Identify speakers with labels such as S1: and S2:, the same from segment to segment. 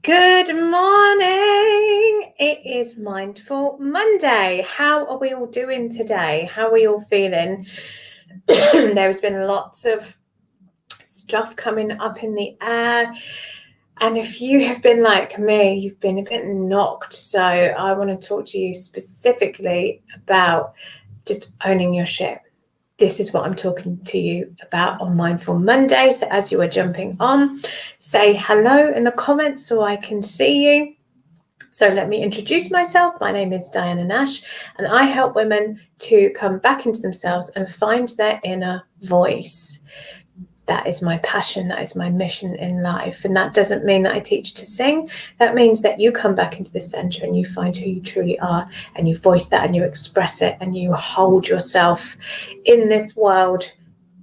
S1: Good morning. It is Mindful Monday. How are we all doing today? How are we all feeling? There's been lots of stuff coming up in the air. And if you have been like me, you've been a bit knocked. So I want to talk to you specifically about just owning your shit. This is what I'm talking to you about on Mindful Monday. So as you are jumping on, say hello in the comments so I can see you. So let me introduce myself. My name is Diana Nash, and I help women to come back into themselves and find their inner voice. That is my passion. That is my mission in life. And that doesn't mean that I teach you to sing. That means that you come back into the center and you find who you truly are, and you voice that and you express it and you hold yourself in this world,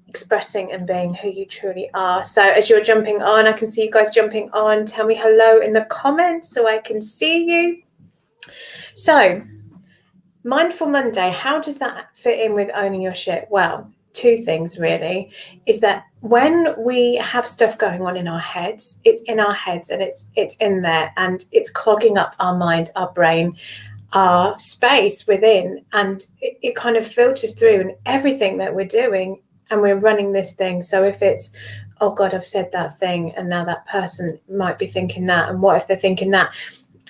S1: expressing and being who you truly are. So as you're jumping on, I can see you guys jumping on. Tell me hello in the comments so I can see you. So Mindful Monday, how does that fit in with owning your shit? Well, two things really, is that when we have stuff going on in our heads, it's in our heads and it's in there and it's clogging up our mind, our brain, our space within, and it kind of filters through and everything that we're doing, and we're running this thing. So if it's, oh God, I've said that thing and now that person might be thinking that, and what if they're thinking that?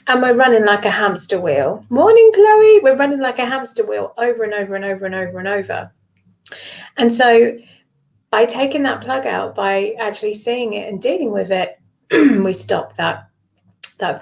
S1: And we're running like a hamster wheel. Morning, Chloe. We're running like a hamster wheel over and over and over and over and over. And so by taking that plug out, by actually seeing it and dealing with it, we stop that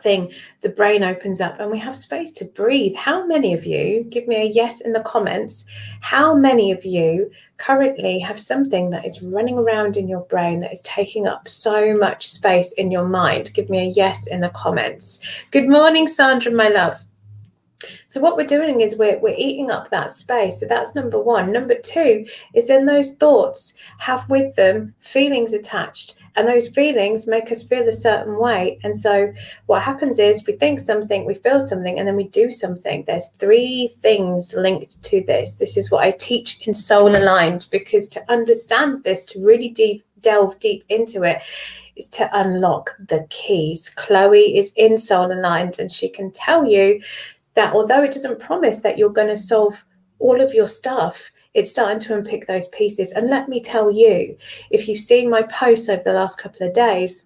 S1: thing. The brain opens up and we have space to breathe. How many of you, give me a yes in the comments, how many of you currently have something that is running around in your brain that is taking up so much space in your mind? Give me a yes in the comments. Good morning, Sandra, my love. So what we're doing is we're eating up that space. So that's number one. Number two is then those thoughts have with them feelings attached, and those feelings make us feel a certain way. And so what happens is we think something, we feel something, and then we do something. There's three things linked to this. This is what I teach in Soul Aligned, because to understand this, to really delve deep into it, is to unlock the keys. Chloe is in Soul Aligned, and she can tell you that although it doesn't promise that you're going to solve all of your stuff, it's starting to unpick those pieces. And let me tell you, if you've seen my posts over the last couple of days,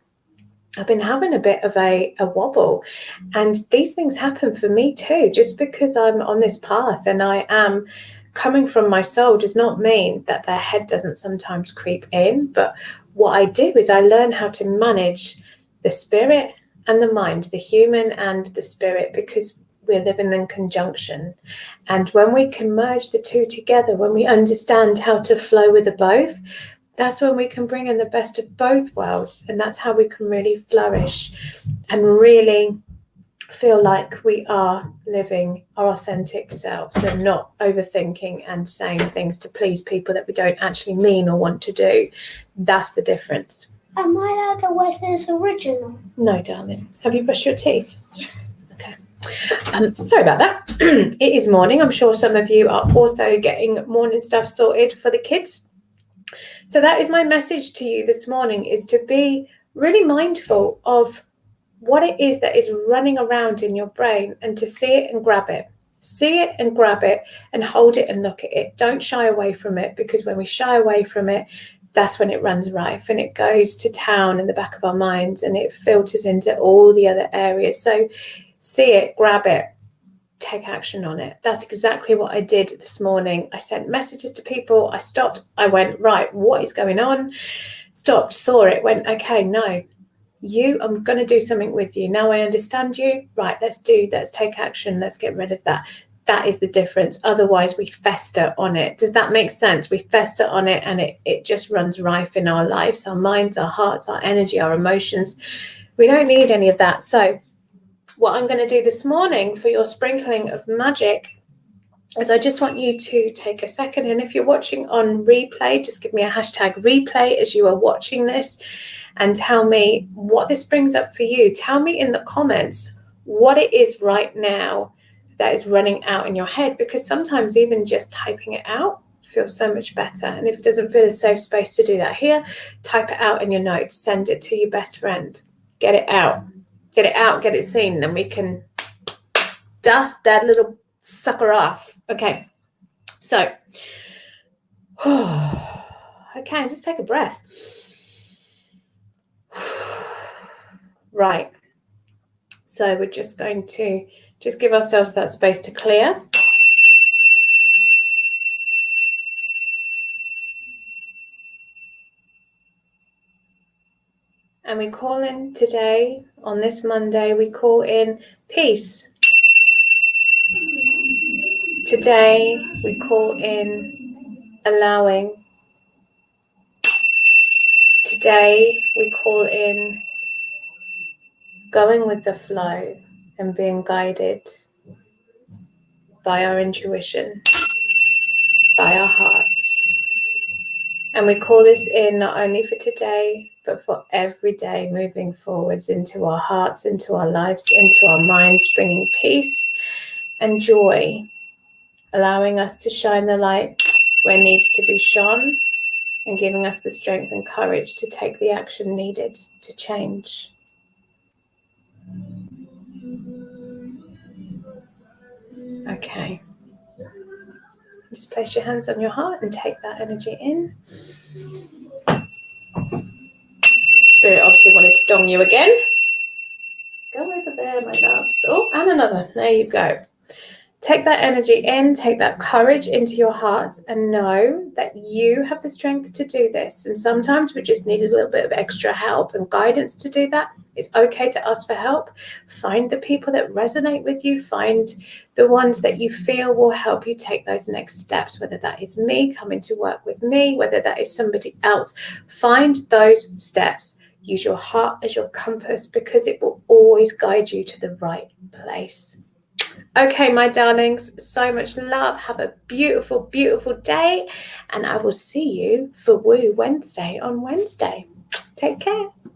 S1: I've been having a bit of a wobble. And these things happen for me too. Just because I'm on this path and I am coming from my soul does not mean that their head doesn't sometimes creep in. But what I do is I learn how to manage the spirit and the mind, the human and the spirit, because we're living in conjunction. And when we can merge the two together, when we understand how to flow with the both, that's when we can bring in the best of both worlds. And that's how we can really flourish and really feel like we are living our authentic selves and not overthinking and saying things to please people that we don't actually mean or want to do. That's the difference.
S2: Am I allowed to wear this original?
S1: No, darling. Have you brushed your teeth? Okay. Sorry about that. It is morning. I'm sure some of you are also getting morning stuff sorted for the kids. So that is my message to you this morning, is to be really mindful of what it is that is running around in your brain, and to see it and grab it. See it and grab it and hold it and look at it. Don't shy away from it, because when we shy away from it, that's when it runs rife and it goes to town in the back of our minds and it filters into all the other areas. So see it, grab it, take action on it. That's exactly what I did this morning. I sent messages to people. I stopped. I went, right, what is going on? Stopped, saw it, went, okay, no, I'm going to do something with you. Now I understand you. Right, let's take action. Let's get rid of that. That is the difference. Otherwise, we fester on it. Does that make sense? We fester on it and it just runs rife in our lives, our minds, our hearts, our energy, our emotions. We don't need any of that. So what I'm going to do this morning for your sprinkling of magic is I just want you to take a second. And if you're watching on replay, just give me a hashtag replay as you are watching this and tell me what this brings up for you. Tell me in the comments what it is right now that is running out in your head, because sometimes even just typing it out feels so much better. And if it doesn't feel a safe space to do that here, type it out in your notes, send it to your best friend, get it out. get it out, get it seen, then we can dust that little sucker off. Okay, so okay, just take a breath. Right, so we're just going to just give ourselves that space to clear. And we call in today, on this Monday, we call in peace. Today, we call in allowing. Today, we call in going with the flow and being guided by our intuition, by our hearts. And we call this in not only for today, but for every day moving forwards into our hearts, into our lives, into our minds, bringing peace and joy, allowing us to shine the light where needs to be shone, and giving us the strength and courage to take the action needed to change. Okay. Just place your hands on your heart and take that energy in. Spirit obviously wanted to dong you again. Go over there, my loves. Oh, and another. There you go. Take that energy in, take that courage into your hearts, and know that you have the strength to do this. And sometimes we just need a little bit of extra help and guidance to do that. It's okay to ask for help. Find the people that resonate with you. Find the ones that you feel will help you take those next steps, whether that is me coming to work with me, whether that is somebody else. Find those steps. Use your heart as your compass, because it will always guide you to the right place. Okay, my darlings, so much love. Have a beautiful, beautiful day. And I will see you for Woo Wednesday on Wednesday. Take care.